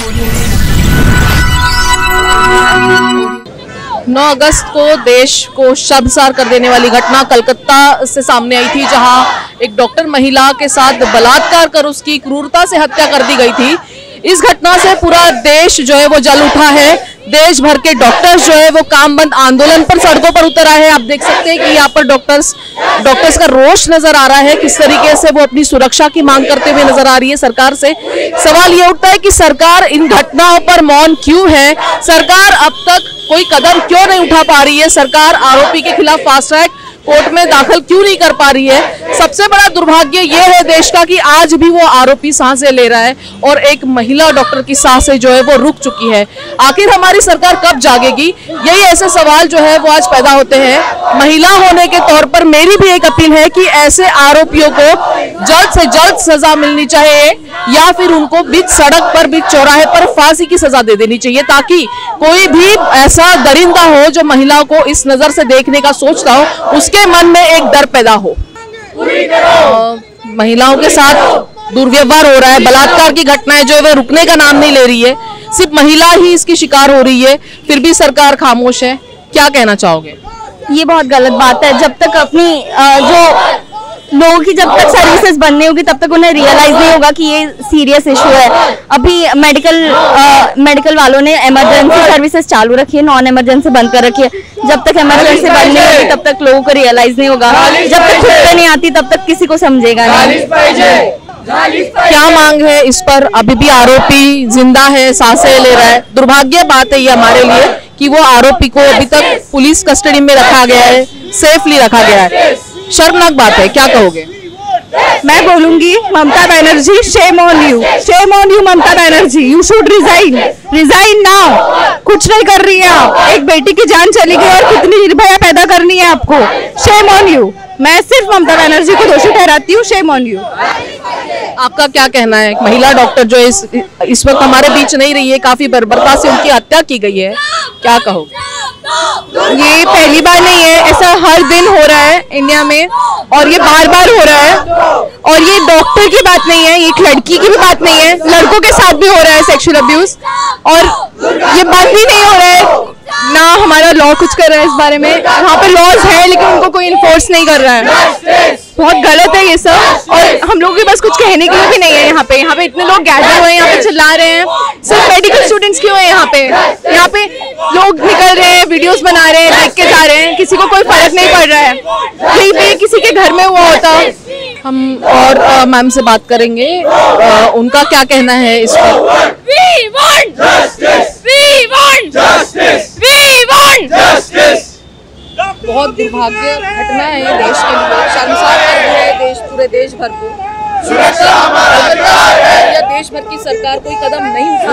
9 अगस्त को देश को शर्मसार कर देने वाली घटना कलकत्ता से सामने आई थी, जहां एक डॉक्टर महिला के साथ बलात्कार कर उसकी क्रूरता से हत्या कर दी गई थी। इस घटना से पूरा देश जो है वो जल उठा है। देश भर के डॉक्टर्स जो है वो काम बंद आंदोलन पर सड़कों पर उतर आए हैं। आप देख सकते हैं कि यहाँ पर डॉक्टर्स का रोष नजर आ रहा है, किस तरीके से वो अपनी सुरक्षा की मांग करते हुए नजर आ रही है सरकार से। सवाल ये उठता है कि सरकार इन घटनाओं पर मौन क्यों है, सरकार अब तक कोई कदम क्यों नहीं उठा पा रही है, सरकार आरोपी के खिलाफ फास्ट ट्रैक कोर्ट में दाखिल क्यों नहीं कर पा रही है। सबसे बड़ा दुर्भाग्य ये है देश का कि आज भी वो आरोपी सांसें ले रहा है और एक महिला डॉक्टर की सांसें जो है वो रुक चुकी है। आखिर हमारी सरकार कब जागेगी, यही ऐसे सवाल जो है वो आज पैदा होते हैं। महिला होने के तौर पर मेरी भी एक अपील है कि ऐसे आरोपियों को जल्द से जल्द सजा मिलनी चाहिए या फिर उनको बीच सड़क पर, बीच चौराहे पर फांसी की सजा दे देनी चाहिए, ताकि कोई भी ऐसा दरिंदा हो जो महिलाओं को इस नजर से देखने का सोचता हो, उसके मन में एक डर पैदा हो। महिलाओं के साथ दुर्व्यवहार हो रहा है, बलात्कार की घटनाएं जो है वो रुकने का नाम नहीं ले रही है, सिर्फ महिला ही इसकी शिकार हो रही है, फिर भी सरकार खामोश है। क्या कहना चाहोगे? ये बहुत गलत बात है। जब तक अपनी जो लोगों की जब तक सर्विसेज बननी होगी तब तक उन्हें रियलाइज नहीं होगा कि ये सीरियस इशू है। अभी मेडिकल वालों ने इमरजेंसी सर्विसेज चालू रखी है, नॉन इमरजेंसी बंद कर रखी है। जब तक इमरजेंसी बंद नहीं होगी तब तक लोगों को रियलाइज नहीं होगा। जब तक खुद पे नहीं आती तब तक किसी को समझेगा नहीं। क्या मांग है इस पर? अभी भी आरोपी जिंदा है, सांसें ले रहा है। दुर्भाग्य बात है ये हमारे लिए कि वो आरोपी को अभी तक पुलिस कस्टडी में रखा गया है, सेफली रखा गया है। शर्मनाक बात है, क्या कहोगे? मैं बोलूंगी Mamata Banerjee, shame on you Mamata Banerjee, you should resign now. कुछ नहीं कर रही है आप, एक बेटी की जान चली गई और कितनी निर्भया पैदा करनी है आपको। Shem on you. मैं सिर्फ ममता बनर्जी को दोषी ठहराती हूँ। Shem on you. आपका क्या कहना है? महिला डॉक्टर जो इस वक्त हमारे बीच नहीं रही है, काफी बर्बरता से उनकी हत्या की गई है, क्या कहोगे? ये पहली बार नहीं है, ऐसा हर दिन हो रहा है इंडिया में और ये बार बार हो रहा है। और ये डॉक्टर की बात नहीं है, ये एक लड़की की भी बात नहीं है, लड़कों के साथ भी हो रहा है सेक्सुअल अब्यूज। और ये बंद भी नहीं हो रहा है, ना हमारा लॉ कुछ कर रहा है इस बारे में। यहाँ पे लॉज है लेकिन उनको कोई इन्फोर्स नहीं कर रहा है। बहुत गलत है ये सब और हम लोगों के पास कुछ कहने के लिए भी नहीं है। यहाँ पे इतने लोग गैदर हुए हैं, यहाँ पे चिल्ला रहे हैं। सिर्फ मेडिकल स्टूडेंट्स क्यों है यहाँ पे लोग निकल रहे हैं, वीडियोस बना रहे हैं, देख के जा रहे हैं, किसी को कोई फर्क नहीं पड़ रहा है। कहीं पे किसी के घर में हुआ होता। हम और मैम से बात करेंगे, उनका क्या कहना है इस पर। We want justice! We want justice! We want justice! बहुत दुर्भाग्य घटना है ये देश के लिए, शर्मसार कर रही है देश, पूरे देश भर को। सुरक्षा हमारा अधिकार है। या देश भर की सरकार कोई कदम नहीं उठा पा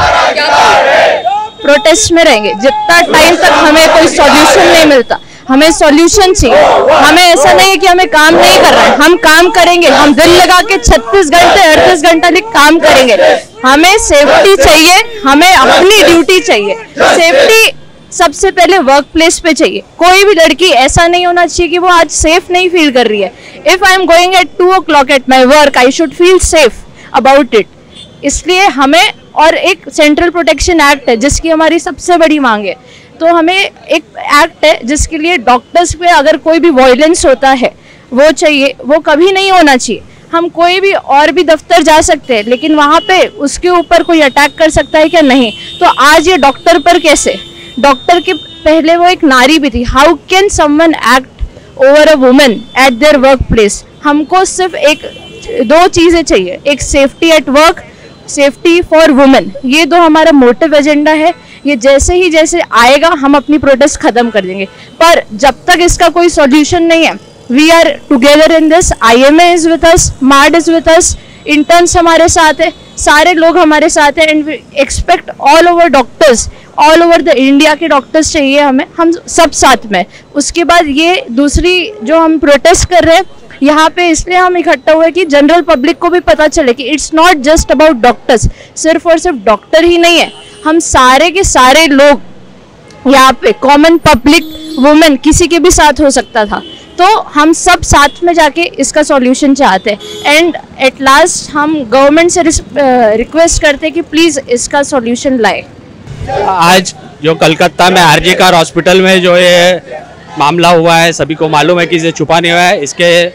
रही है, क्या करें? प्रोटेस्ट में रहेंगे जितना टाइम तक हमें कोई सॉल्यूशन नहीं मिलता। हमें सॉल्यूशन चाहिए। हमें ऐसा नहीं है कि हमें काम नहीं कर रहा है, हम काम करेंगे। हम दिल लगा के 36 घंटे 38 घंटा काम करेंगे। हमें सेफ्टी चाहिए, हमें अपनी ड्यूटी चाहिए। सेफ्टी सबसे पहले वर्क प्लेस पे चाहिए। कोई भी लड़की ऐसा नहीं होना चाहिए कि वो आज सेफ नहीं फील कर रही है। If I am going at 2 o'clock at my work, I should feel safe about it. इसलिए हमें, और एक सेंट्रल प्रोटेक्शन एक्ट है जिसकी हमारी सबसे बड़ी मांग है। तो हमें एक एक्ट है जिसके लिए डॉक्टर्स पे अगर कोई भी वायलेंस होता है वो चाहिए, वो कभी नहीं होना चाहिए। हम कोई भी और भी दफ्तर जा सकते हैं लेकिन वहाँ पे उसके ऊपर कोई अटैक कर सकता है क्या? नहीं। तो आज ये डॉक्टर पर कैसे? डॉक्टर के पहले वो एक नारी भी थी। How can someone act over a woman eight their work place? हमको सिर्फ दो चीज़ें चाहिए, एक safety at work, safety for women. ये दो हमारा मोटिव एजेंडा है। ये जैसे आएगा हम अपनी प्रोटेस्ट खत्म कर देंगे, पर जब तक इसका कोई सॉल्यूशन नहीं है, we are together in this. IMA is with us, MARD is with us, interns हमारे साथ है, सारे लोग हमारे साथ हैं। And we expect all over doctors, all over the India के डॉक्टर्स चाहिए हमें, हम सब साथ में। उसके बाद ये दूसरी जो हम प्रोटेस्ट कर रहे हैं यहाँ पे, इसलिए हम इकट्ठा हुए कि जनरल पब्लिक को भी पता चले कि it's not just about doctors. सिर्फ और सिर्फ डॉक्टर ही नहीं है, हम सारे के सारे लोग यहाँ पे, कॉमन पब्लिक, वुमेन, किसी के भी साथ हो सकता था। तो हम सब साथ में जाके इसका सॉल्यूशन चाहते हैं। एंड एट लास्ट हम गवर्नमेंट से रिक्वेस्ट करते हैं कि प्लीज़ इसका सॉल्यूशन लाए। आज जो कलकत्ता में आरजी कार हॉस्पिटल में जो ये मामला हुआ है, सभी को मालूम है कि इसे छुपा नहीं हुआ है। इसके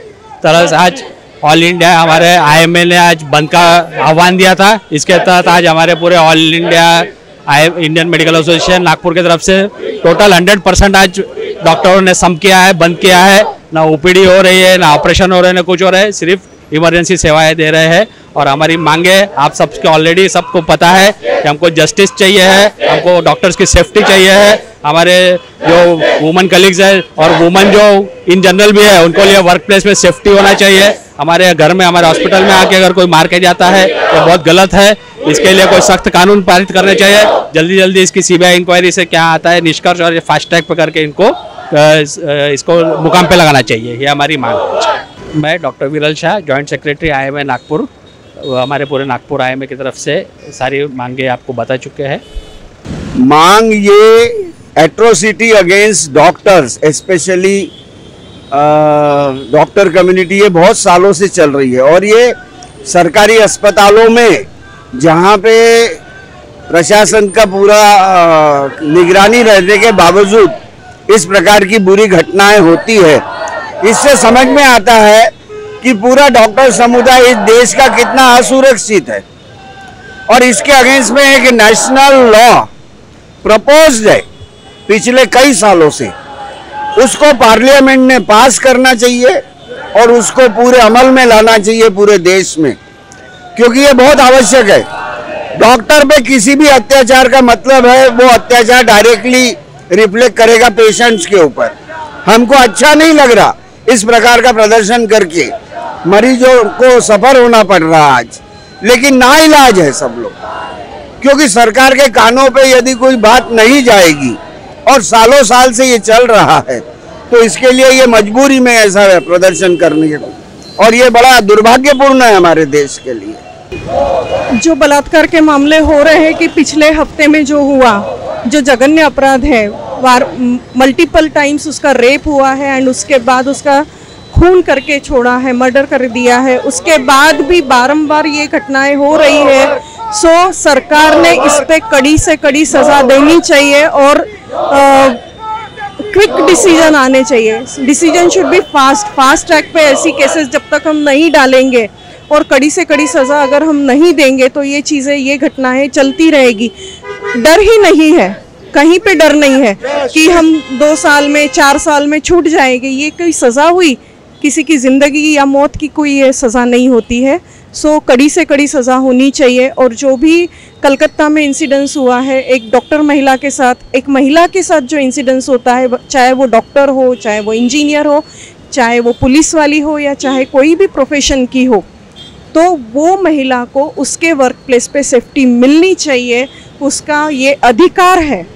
तरह से आज ऑल इंडिया हमारे आईएमए ने आज बंद का आह्वान दिया था। इसके तहत आज हमारे पूरे all India Indian medical association Nagpur की तरफ से टोटल 100% आज डॉक्टरों ने सम किया है, बंद किया है। ना ओपीडी हो रही है, ना ऑपरेशन हो रहे हैं, ना कुछ हो रहा है, सिर्फ इमरजेंसी सेवाएं दे रहे हैं। और हमारी मांगे आप सबके ऑलरेडी सबको पता है कि हमको जस्टिस चाहिए है, हमको डॉक्टर्स की सेफ्टी चाहिए है। हमारे जो वुमेन कलीग्स है और वुमेन जो इन जनरल भी है, उनको लिए वर्क प्लेस में सेफ्टी होना चाहिए। हमारे घर में, हमारे हॉस्पिटल में आके अगर कोई मार के जाता है तो बहुत गलत है। इसके लिए कोई सख्त कानून पारित करने चाहिए। जल्दी जल्दी इसकी सीबीआई इंक्वायरी से क्या आता है निष्कर्ष, और ये फास्ट ट्रैक पे करके इसको मुकाम पे लगाना चाहिए, ये हमारी मांग है। मैं डॉक्टर विरल Shah, joint secretary IMA Nagpur, हमारे पूरे नागपुर आईएमए की तरफ से सारी मांगे आपको बता चुके हैं। मांग ये atrocity against doctors, specially doctor community, ये बहुत सालों से चल रही है। और ये सरकारी अस्पतालों में जहाँ पे प्रशासन का पूरा निगरानी रहने के बावजूद इस प्रकार की बुरी घटनाएं होती है, इससे समझ में आता है कि पूरा डॉक्टर समुदाय इस देश का कितना असुरक्षित है। और इसके अगेंस्ट में एक नेशनल लॉ प्रपोज्ड है पिछले कई सालों से, उसको पार्लियामेंट ने पास करना चाहिए और उसको पूरे अमल में लाना चाहिए पूरे देश में, क्योंकि ये बहुत आवश्यक है। डॉक्टर पे किसी भी अत्याचार का मतलब है वो अत्याचार डायरेक्टली रिफ्लेक्ट करेगा पेशेंट्स के ऊपर। हमको अच्छा नहीं लग रहा इस प्रकार का प्रदर्शन करके, मरीजों को सफर होना पड़ रहा आज, लेकिन नाइलाज है सब लोग, क्योंकि सरकार के कानों पे यदि कोई बात नहीं जाएगी और सालों साल से ये चल रहा है तो इसके लिए ये मजबूरी में ऐसा प्रदर्शन करने के, और ये बड़ा दुर्भाग्यपूर्ण है हमारे देश के लिए। जो बलात्कार के मामले हो रहे हैं कि पिछले हफ्ते में जो हुआ, जो जघन्य अपराध है, मल्टीपल टाइम्स उसका रेप हुआ है एंड उसके बाद उसका खून करके छोड़ा है, मर्डर कर दिया है, उसके बाद भी बारंबार ये घटनाएं हो रही है। सो सरकार ने इस पे कड़ी से कड़ी सजा देनी चाहिए और क्विक डिसीजन आने चाहिए। Decision should be fast track पे ऐसी केसेस जब तक हम नहीं डालेंगे और कड़ी से कड़ी सजा अगर हम नहीं देंगे तो ये चीज़ें, ये घटनाएं चलती रहेगी। डर ही नहीं है, कहीं पे डर नहीं है कि हम 2 साल में 4 साल में छूट जाएंगे। ये कोई सज़ा हुई, किसी की ज़िंदगी या मौत की कोई ये सज़ा नहीं होती है। सो कड़ी से कड़ी सज़ा होनी चाहिए। और जो भी कलकत्ता में इंसिडेंस हुआ है एक डॉक्टर महिला के साथ, एक महिला के साथ जो इंसिडेंस होता है, चाहे वो डॉक्टर हो, चाहे वो इंजीनियर हो, चाहे वो पुलिस वाली हो या चाहे कोई भी प्रोफेशन की हो, तो वो महिला को उसके वर्क प्लेस पे सेफ्टी मिलनी चाहिए। उसका ये अधिकार है।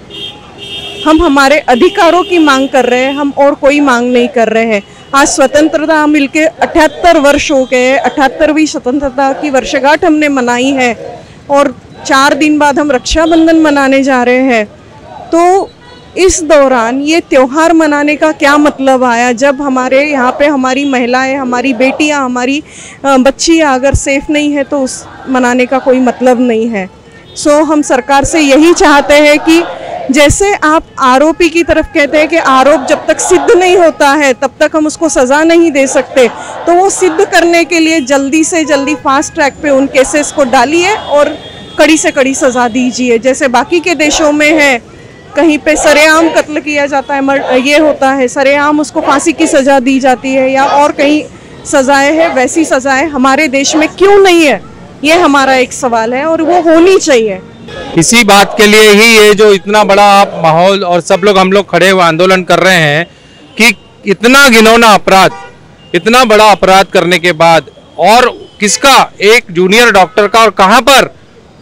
हम हमारे अधिकारों की मांग कर रहे हैं, हम और कोई मांग नहीं कर रहे हैं। आज स्वतंत्रता मिलके 78 वर्ष हो गए, 78वीं स्वतंत्रता की वर्षगांठ हमने मनाई है और 4 दिन बाद हम रक्षाबंधन मनाने जा रहे हैं। तो इस दौरान ये त्यौहार मनाने का क्या मतलब आया, जब हमारे यहाँ पे हमारी महिलाएं, हमारी बेटियाँ, हमारी बच्चियाँ अगर सेफ नहीं है तो उस मनाने का कोई मतलब नहीं है। सो हम सरकार से यही चाहते हैं कि जैसे आप आरोपी की तरफ कहते हैं कि आरोप जब तक सिद्ध नहीं होता है तब तक हम उसको सज़ा नहीं दे सकते, तो वो सिद्ध करने के लिए जल्दी से जल्दी फास्ट ट्रैक पे उन केसेस को डालिए और कड़ी से कड़ी सज़ा दीजिए। जैसे बाकी के देशों में है, कहीं पे सरेआम कत्ल किया जाता है, ये होता है सरेआम उसको फांसी की सज़ा दी जाती है या और कहीं सज़ाएँ हैं, वैसी सज़ाएँ हमारे देश में क्यों नहीं है, ये हमारा एक सवाल है और वो होनी चाहिए। इसी बात के लिए ही ये जो इतना बड़ा माहौल और सब लोग हम लोग खड़े हुए आंदोलन कर रहे हैं कि इतना घिनौना अपराध, इतना बड़ा अपराध करने के बाद, और किसका, एक जूनियर डॉक्टर का, और कहां पर,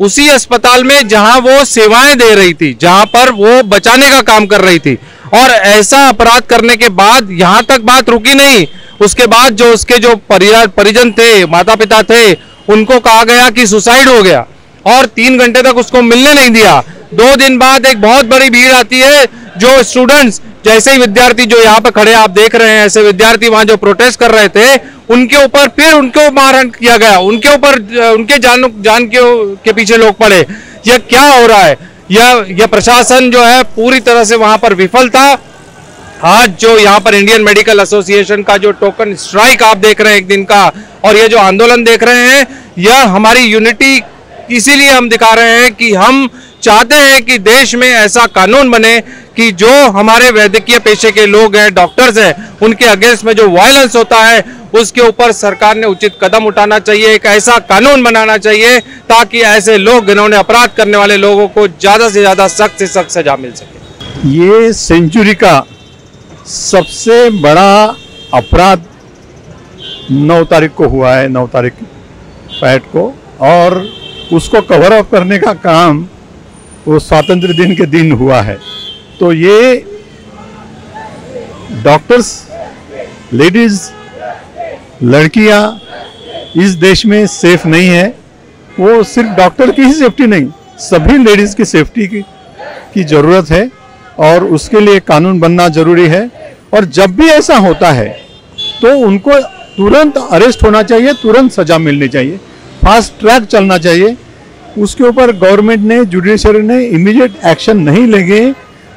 उसी अस्पताल में जहां वो सेवाएं दे रही थी, जहां पर वो बचाने का काम कर रही थी, और ऐसा अपराध करने के बाद यहां तक बात रुकी नहीं। उसके बाद जो उसके जो परिजन थे, माता पिता थे, उनको कहा गया कि सुसाइड हो गया और 3 घंटे तक उसको मिलने नहीं दिया। 2 दिन बाद एक बहुत बड़ी भीड़ आती है जो स्टूडेंट्स, जैसे ही विद्यार्थी जो यहाँ पे खड़े आप देख रहे हैं, ऐसे विद्यार्थी वहां जो प्रोटेस्ट कर रहे थे, उनके ऊपर फिर उनको मारहाण किया गया, उनके ऊपर उनके जान के पीछे लोग पड़े। यह क्या हो रहा है? यह प्रशासन जो है पूरी तरह से वहां पर विफल था। आज जो यहाँ पर इंडियन मेडिकल एसोसिएशन का जो टोकन स्ट्राइक आप देख रहे हैं एक दिन का, और ये जो आंदोलन देख रहे हैं, यह हमारी यूनिटी इसीलिए हम दिखा रहे हैं कि हम चाहते हैं कि देश में ऐसा कानून बने कि जो हमारे वैद्यकीय पेशे के लोग हैं, डॉक्टर्स हैं, उनके अगेंस्ट में जो वायलेंस होता है उसके ऊपर सरकार ने उचित कदम उठाना चाहिए। एक ऐसा कानून बनाना चाहिए ताकि ऐसे लोग, जिन्होंने अपराध करने वाले लोगों को ज्यादा से ज्यादा सख्त से सख्त सजा मिल सके। ये सेंचुरी का सबसे बड़ा अपराध 9 तारीख को हुआ है, 9 तारीख पैट को, और उसको कवर अप करने का काम वो स्वातंत्र दिन के दिन हुआ है। तो ये डॉक्टर्स, लेडीज, लड़कियां इस देश में सेफ नहीं है। वो सिर्फ डॉक्टर की ही सेफ्टी नहीं, सभी लेडीज की सेफ्टी की जरूरत है और उसके लिए कानून बनना जरूरी है। और जब भी ऐसा होता है तो उनको तुरंत अरेस्ट होना चाहिए, तुरंत सजा मिलनी चाहिए, फास्ट ट्रैक चलना चाहिए। उसके ऊपर गवर्नमेंट ने, जुडिशरी ने इमीडिएट एक्शन नहीं लेंगे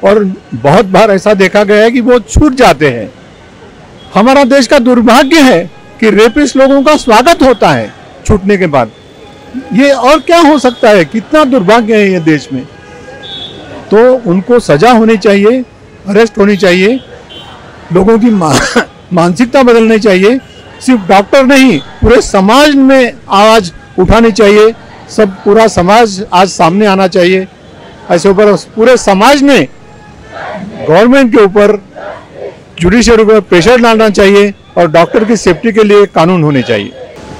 और बहुत बार ऐसा देखा गया है कि वो छूट जाते हैं। हमारा देश का दुर्भाग्य है कि रेपिस्ट लोगों का स्वागत होता है छूटने के बाद। ये और क्या हो सकता है? कितना दुर्भाग्य है ये देश में। तो उनको सजा होनी चाहिए, अरेस्ट होनी चाहिए, लोगों की मानसिकता बदलनी चाहिए। सिर्फ डॉक्टर नहीं, पूरे समाज में आवाज उठानी चाहिए। सब पूरा समाज आज सामने आना चाहिए। ऐसे ऊपर पूरे समाज ने गवर्नमेंट के ऊपर, जुडिशरी पर प्रेशर डालना चाहिए और डॉक्टर की सेफ्टी के लिए कानून होने चाहिए।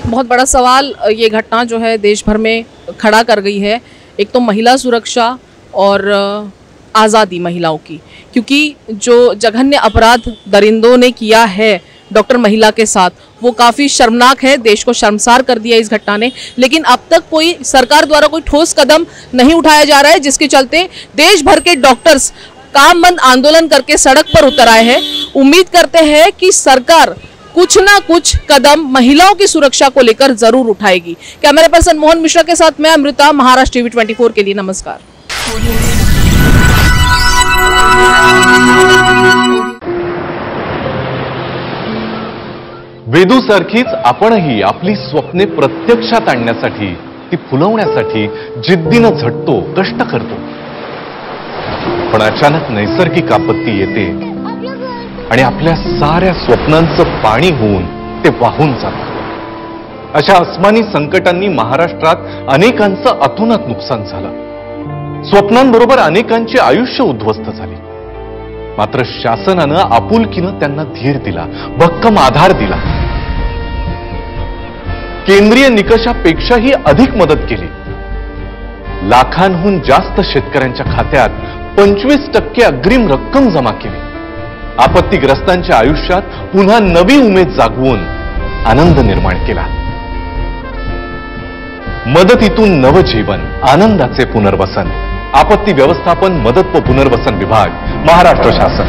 बहुत बड़ा सवाल ये घटना जो है देश भर में खड़ा कर गई है। एक तो महिला सुरक्षा और आज़ादी महिलाओं की, क्योंकि जो जघन्य अपराध दरिंदों ने किया है डॉक्टर महिला के साथ, वो काफ़ी शर्मनाक है। देश को शर्मसार कर दिया इस घटना ने। लेकिन अब तक कोई सरकार द्वारा कोई ठोस कदम नहीं उठाया जा रहा है, जिसके चलते देश भर के डॉक्टर्स काम बंद आंदोलन करके सड़क पर उतर आए हैं। उम्मीद करते हैं कि सरकार कुछ ना कुछ कदम महिलाओं की सुरक्षा को लेकर जरूर उठाएगी। कैमरा पर्सन मोहन मिश्रा के साथ मैं अमृता, महाराष्ट्र टीवी 24 के लिए नमस्कार। वेदूसारखीच आपणही आपली स्वप्ने प्रत्यक्षात आणण्यासाठी, ती फुलवण्यासाठी जिद्दीनं झटतो, कष्ट करतो। पण अचानक नैसर्गिक आपत्ती येते आणि आपल्या साऱ्या स्वप्नांचं पाणी होऊन ते वाहून जातं। अशा अस्मानी संकटांनी महाराष्ट्रात अनेकांचं अतोनात नुकसान झालं। स्वप्नांबरोबर अनेकांची आयुष्य उद्ध्वस्त झाली। मात्र शासनानं आपुलकीनं त्यांना धीर दिला, भक्कम आधार दिला, केंद्रीय निकषापेक्षाही अधिक मदत केली। लाखांहून जास्त शेतकऱ्यांच्या खात्यात 25% अग्रिम रक्कम जमा केली। आपत्तीग्रस्तांच्या आयुष्यात पुन्हा नवी उमेद जागवून आनंद निर्माण केला। मदतीतून नवजीवन, आनंदाचे पुनर्वसन। आपत्ती व्यवस्थापन, मदत व पुनर्वसन विभाग, महाराष्ट्र शासन।